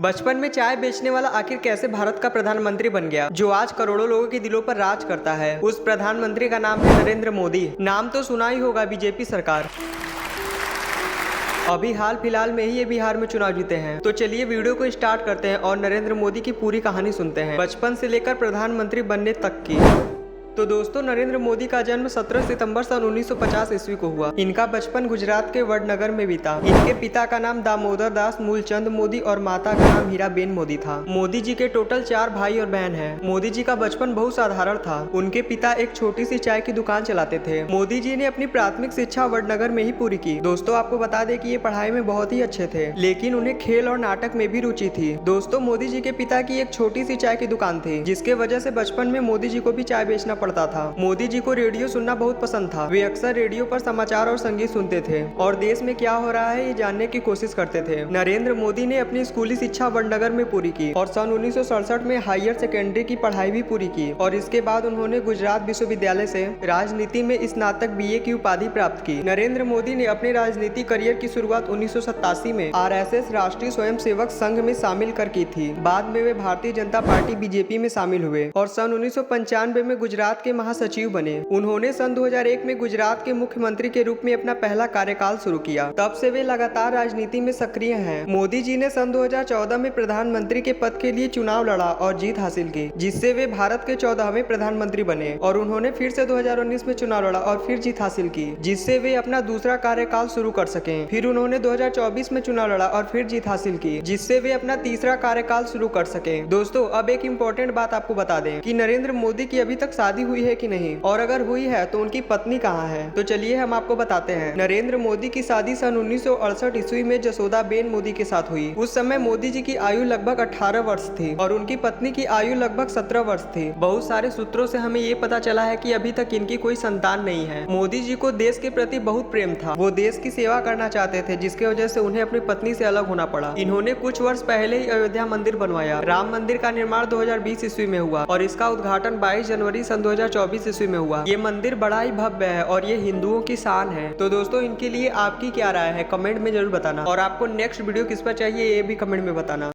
बचपन में चाय बेचने वाला आखिर कैसे भारत का प्रधानमंत्री बन गया, जो आज करोड़ों लोगों के दिलों पर राज करता है। उस प्रधानमंत्री का नाम है नरेंद्र मोदी। नाम तो सुना ही होगा, बीजेपी सरकार। अभी हाल फिलहाल में ही ये बिहार में चुनाव जीते हैं। तो चलिए वीडियो को स्टार्ट करते हैं और नरेंद्र मोदी की पूरी कहानी सुनते हैं, बचपन से लेकर प्रधानमंत्री बनने तक की। तो दोस्तों, नरेंद्र मोदी का जन्म 17 सितंबर सन 1950 ईस्वी को हुआ। इनका बचपन गुजरात के वडनगर में बीता। इनके पिता का नाम दामोदर दास मूलचंद मोदी और माता का नाम हीराबेन मोदी था। मोदी जी के टोटल 4 भाई और बहन हैं। मोदी जी का बचपन बहुत साधारण था। उनके पिता एक छोटी सी चाय की दुकान चलाते थे। मोदी जी ने अपनी प्राथमिक शिक्षा वडनगर में ही पूरी की। दोस्तों, आपको बता दें कि ये पढ़ाई में बहुत ही अच्छे थे, लेकिन उन्हें खेल और नाटक में भी रुचि थी। दोस्तों, मोदी जी के पिता की एक छोटी सी चाय की दुकान थी, जिसके वजह से बचपन में मोदी जी को भी चाय बेचना पड़ता था। मोदी जी को रेडियो सुनना बहुत पसंद था। वे अक्सर रेडियो पर समाचार और संगीत सुनते थे और देश में क्या हो रहा है ये जानने की कोशिश करते थे। नरेंद्र मोदी ने अपनी स्कूली शिक्षा वडनगर में पूरी की और सन 1967 में हायर सेकेंडरी की पढ़ाई भी पूरी की और इसके बाद उन्होंने गुजरात विश्वविद्यालय से राजनीति में स्नातक BA की उपाधि प्राप्त की। नरेंद्र मोदी ने अपने राजनीतिक करियर की शुरुआत 1987 में RSS राष्ट्रीय स्वयं सेवक संघ में शामिल कर की थी। बाद में वे भारतीय जनता पार्टी BJP में शामिल हुए और सन 1995 में गुजरात के महासचिव बने। उन्होंने सन 2001 में गुजरात के मुख्यमंत्री के रूप में अपना पहला कार्यकाल शुरू किया। तब से वे लगातार राजनीति में सक्रिय हैं। मोदी जी ने सन 2014 में प्रधानमंत्री के पद के लिए चुनाव लड़ा और जीत हासिल की, जिससे वे भारत के 14वें प्रधानमंत्री बने। और उन्होंने फिर से 2019 में चुनाव लड़ा और फिर जीत हासिल की, जिससे वे अपना दूसरा कार्यकाल शुरू कर सके। फिर उन्होंने 2024 में चुनाव लड़ा और फिर जीत हासिल की, जिससे वे अपना तीसरा कार्यकाल शुरू कर सके। दोस्तों, अब एक इम्पोर्टेंट बात आपको बता दें कि नरेंद्र मोदी की अभी तक शादी हुई है कि नहीं, और अगर हुई है तो उनकी पत्नी कहाँ है। तो चलिए हम आपको बताते हैं। नरेंद्र मोदी की शादी सन 1968 ईस्वी में जसोदाबेन मोदी के साथ हुई। उस समय मोदी जी की आयु लगभग 18 वर्ष थी और उनकी पत्नी की आयु लगभग 17 वर्ष थी। बहुत सारे सूत्रों से हमें ये पता चला है कि अभी तक इनकी कोई संतान नहीं है। मोदी जी को देश के प्रति बहुत प्रेम था। वो देश की सेवा करना चाहते थे, जिसकी वजह से उन्हें अपनी पत्नी से अलग होना पड़ा। इन्होंने कुछ वर्ष पहले ही अयोध्या मंदिर बनवाया। राम मंदिर का निर्माण 2020 ईस्वी में हुआ और इसका उद्घाटन 22 जनवरी सन 2024 ईस्वी में हुआ। ये मंदिर बड़ा ही भव्य है और ये हिंदुओं की शान है। तो दोस्तों, इनके लिए आपकी क्या राय है, कमेंट में जरूर बताना। और आपको नेक्स्ट वीडियो किस पर चाहिए ये भी कमेंट में बताना।